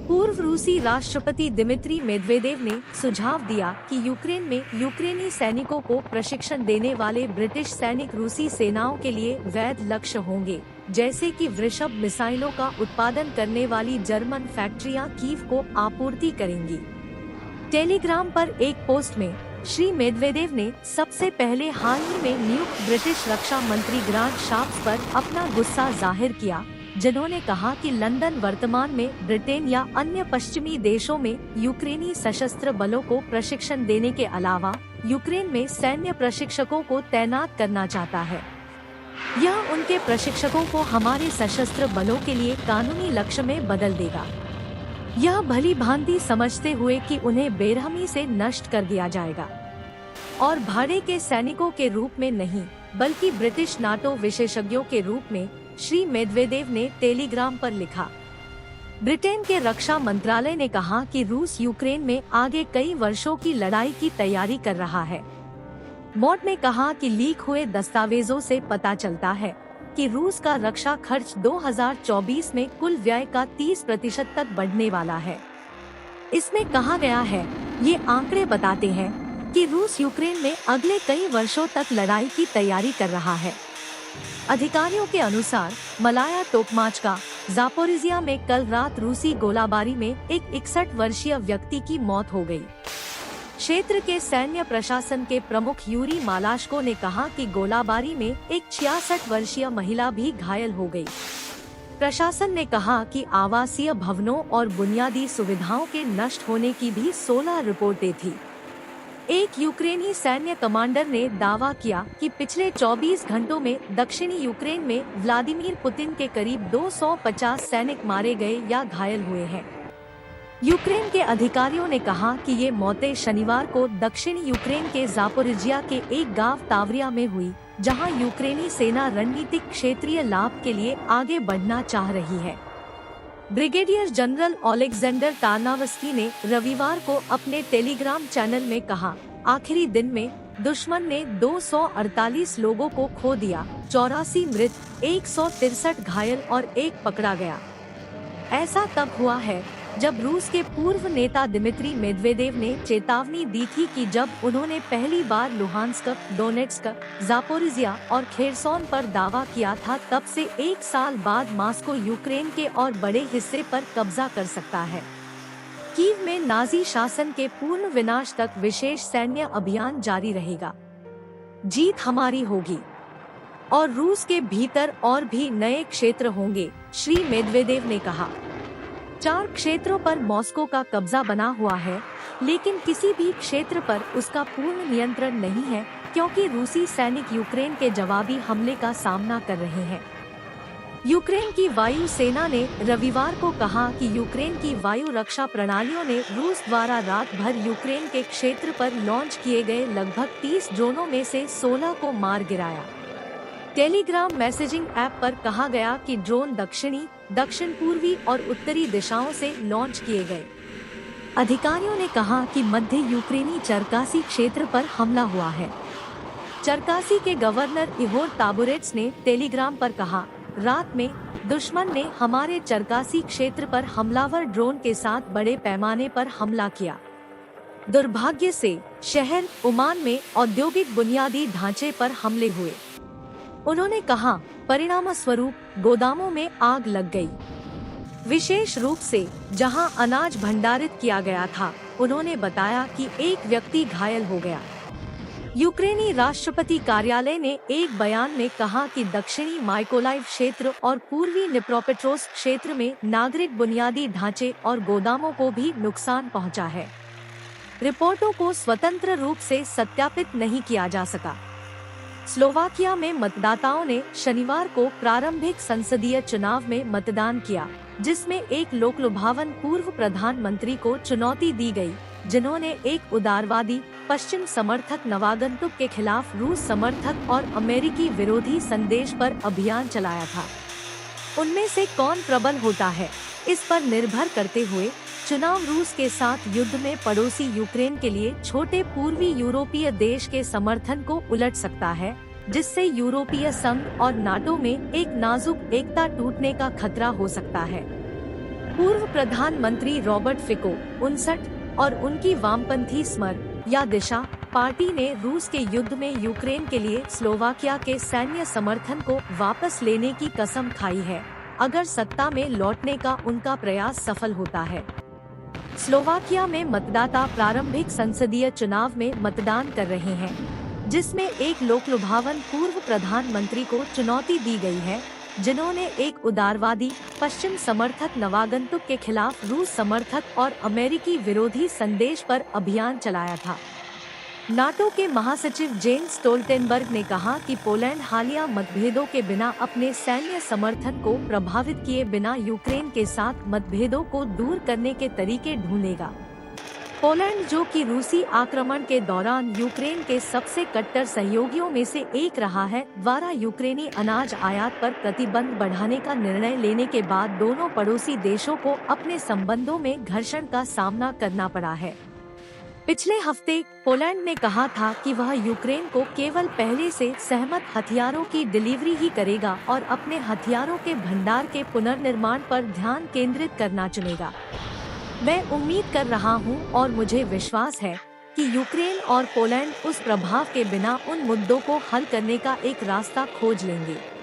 पूर्व रूसी राष्ट्रपति दिमित्री मेदवेदेव ने सुझाव दिया कि यूक्रेन में यूक्रेनी सैनिकों को प्रशिक्षण देने वाले ब्रिटिश सैनिक रूसी सेनाओं के लिए वैध लक्ष्य होंगे, जैसे कि वृषभ मिसाइलों का उत्पादन करने वाली जर्मन फैक्ट्रियां कीव को आपूर्ति करेंगी। टेलीग्राम पर एक पोस्ट में श्री मेदवेदेव ने सबसे पहले हाल ही में नियुक्त ब्रिटिश रक्षा मंत्री ग्रांट शाप्स पर अपना गुस्सा जाहिर किया, जिन्होंने कहा कि लंदन वर्तमान में ब्रिटेन या अन्य पश्चिमी देशों में यूक्रेनी सशस्त्र बलों को प्रशिक्षण देने के अलावा यूक्रेन में सैन्य प्रशिक्षकों को तैनात करना चाहता है। यह उनके प्रशिक्षकों को हमारे सशस्त्र बलों के लिए कानूनी लक्ष्य में बदल देगा। यह भली भांति समझते हुए कि उन्हें बेरहमी से नष्ट कर दिया जाएगा और भाड़े के सैनिकों के रूप में नहीं बल्कि ब्रिटिश नाटो विशेषज्ञों के रूप में, श्री मेदवेदेव ने टेलीग्राम पर लिखा। ब्रिटेन के रक्षा मंत्रालय ने कहा कि रूस यूक्रेन में आगे कई वर्षों की लड़ाई की तैयारी कर रहा है। मॉड ने कहा कि लीक हुए दस्तावेजों से पता चलता है कि रूस का रक्षा खर्च 2024 में कुल व्यय का 30% तक बढ़ने वाला है। इसमें कहा गया है, ये आंकड़े बताते हैं कि रूस यूक्रेन में अगले कई वर्षों तक लड़ाई की तैयारी कर रहा है। अधिकारियों के अनुसार मलाया टोकमाचका, जापोरिजिया में कल रात रूसी गोलाबारी में एक 61 वर्षीय व्यक्ति की मौत हो गई। क्षेत्र के सैन्य प्रशासन के प्रमुख यूरी मालाश्को ने कहा कि गोलाबारी में एक 66 वर्षीय महिला भी घायल हो गई। प्रशासन ने कहा कि आवासीय भवनों और बुनियादी सुविधाओं के नष्ट होने की भी 16 रिपोर्टें थी। एक यूक्रेनी सैन्य कमांडर ने दावा किया कि पिछले 24 घंटों में दक्षिणी यूक्रेन में व्लादिमीर पुतिन के करीब 250 सैनिक मारे गए या घायल हुए हैं। यूक्रेन के अधिकारियों ने कहा कि ये मौतें शनिवार को दक्षिणी यूक्रेन के जापोरिजिया के एक गांव तावरिया में हुई, जहां यूक्रेनी सेना रणनीतिक क्षेत्रीय लाभ के लिए आगे बढ़ना चाह रही है। ब्रिगेडियर जनरल ओलेक्जेंडर टार्नावस्की ने रविवार को अपने टेलीग्राम चैनल में कहा, आखिरी दिन में दुश्मन ने 248 लोगों को खो दिया, 84 मृत, 163 घायल और 1 पकड़ा गया। ऐसा तब हुआ है जब रूस के पूर्व नेता दिमित्री मेदवेदेव ने चेतावनी दी थी कि जब उन्होंने पहली बार लुहांस्क, डोनेट्स्क, जापोरिजिया और खेरसोन पर दावा किया था, तब से 1 साल बाद मॉस्को यूक्रेन के और बड़े हिस्से पर कब्जा कर सकता है। कीव में नाजी शासन के पूर्ण विनाश तक विशेष सैन्य अभियान जारी रहेगा। जीत हमारी होगी और रूस के भीतर और भी नए क्षेत्र होंगे, श्री मेदवेदेव ने कहा। 4 क्षेत्रों पर मॉस्को का कब्जा बना हुआ है, लेकिन किसी भी क्षेत्र पर उसका पूर्ण नियंत्रण नहीं है, क्योंकि रूसी सैनिक यूक्रेन के जवाबी हमले का सामना कर रहे हैं। यूक्रेन की वायु सेना ने रविवार को कहा कि यूक्रेन की वायु रक्षा प्रणालियों ने रूस द्वारा रात भर यूक्रेन के क्षेत्र पर लॉन्च किए गए लगभग 30 ड्रोनों में से 16 को मार गिराया। टेलीग्राम मैसेजिंग ऐप पर कहा गया कि ड्रोन दक्षिणी, दक्षिण पूर्वी और उत्तरी दिशाओं से लॉन्च किए गए। अधिकारियों ने कहा कि मध्य यूक्रेनी चरकासी क्षेत्र पर हमला हुआ है। चरकासी के गवर्नर इहोर ताबुरेट्स ने टेलीग्राम पर कहा, रात में दुश्मन ने हमारे चरकासी क्षेत्र पर हमलावर ड्रोन के साथ बड़े पैमाने पर हमला किया। दुर्भाग्य से शहर ओमान में औद्योगिक बुनियादी ढांचे पर हमले हुए। उन्होंने कहा, परिणाम स्वरूप गोदामों में आग लग गई, विशेष रूप से जहां अनाज भंडारित किया गया था। उन्होंने बताया कि एक व्यक्ति घायल हो गया। यूक्रेनी राष्ट्रपति कार्यालय ने एक बयान में कहा कि दक्षिणी माइकोलाइव क्षेत्र और पूर्वी निप्रोपेट्रोव्स्क क्षेत्र में नागरिक बुनियादी ढांचे और गोदामों को भी नुकसान पहुंचा है। रिपोर्टों को स्वतंत्र रूप से सत्यापित नहीं किया जा सका। स्लोवाकिया में मतदाताओं ने शनिवार को प्रारंभिक संसदीय चुनाव में मतदान किया, जिसमें एक लोकलुभावन पूर्व प्रधानमंत्री को चुनौती दी गई, जिन्होंने एक उदारवादी पश्चिम समर्थक नवागंतुक के खिलाफ रूस समर्थक और अमेरिकी विरोधी संदेश पर अभियान चलाया था। उनमें से कौन प्रबल होता है, इस पर निर्भर करते हुए चुनाव रूस के साथ युद्ध में पड़ोसी यूक्रेन के लिए छोटे पूर्वी यूरोपीय देश के समर्थन को उलट सकता है, जिससे यूरोपीय संघ और नाटो में एक नाजुक एकता टूटने का खतरा हो सकता है। पूर्व प्रधानमंत्री रॉबर्ट फिको 59 और उनकी वामपंथी स्मर या दिशा पार्टी ने रूस के युद्ध में यूक्रेन के लिए स्लोवाकिया के सैन्य समर्थन को वापस लेने की कसम खाई है, अगर सत्ता में लौटने का उनका प्रयास सफल होता है। स्लोवाकिया में मतदाता प्रारंभिक संसदीय चुनाव में मतदान कर रहे हैं, जिसमें एक लोकलुभावन पूर्व प्रधानमंत्री को चुनौती दी गई है, जिन्होंने एक उदारवादी पश्चिम समर्थक नवागंतुक के खिलाफ रूस समर्थक और अमेरिकी विरोधी संदेश पर अभियान चलाया था। नाटो के महासचिव जेन्स स्टोल्टेनबर्ग ने कहा कि पोलैंड हालिया मतभेदों के बिना अपने सैन्य समर्थन को प्रभावित किए बिना यूक्रेन के साथ मतभेदों को दूर करने के तरीके ढूंढेगा। पोलैंड, जो कि रूसी आक्रमण के दौरान यूक्रेन के सबसे कट्टर सहयोगियों में से एक रहा है, द्वारा यूक्रेनी अनाज आयात पर प्रतिबंध बढ़ाने का निर्णय लेने के बाद दोनों पड़ोसी देशों को अपने संबंधों में घर्षण का सामना करना पड़ा है। पिछले हफ्ते पोलैंड ने कहा था कि वह यूक्रेन को केवल पहले से सहमत हथियारों की डिलीवरी ही करेगा और अपने हथियारों के भंडार के पुनर्निर्माण पर ध्यान केंद्रित करना चुनेगा। मैं उम्मीद कर रहा हूं और मुझे विश्वास है कि यूक्रेन और पोलैंड उस प्रभाव के बिना उन मुद्दों को हल करने का एक रास्ता खोज लेंगे।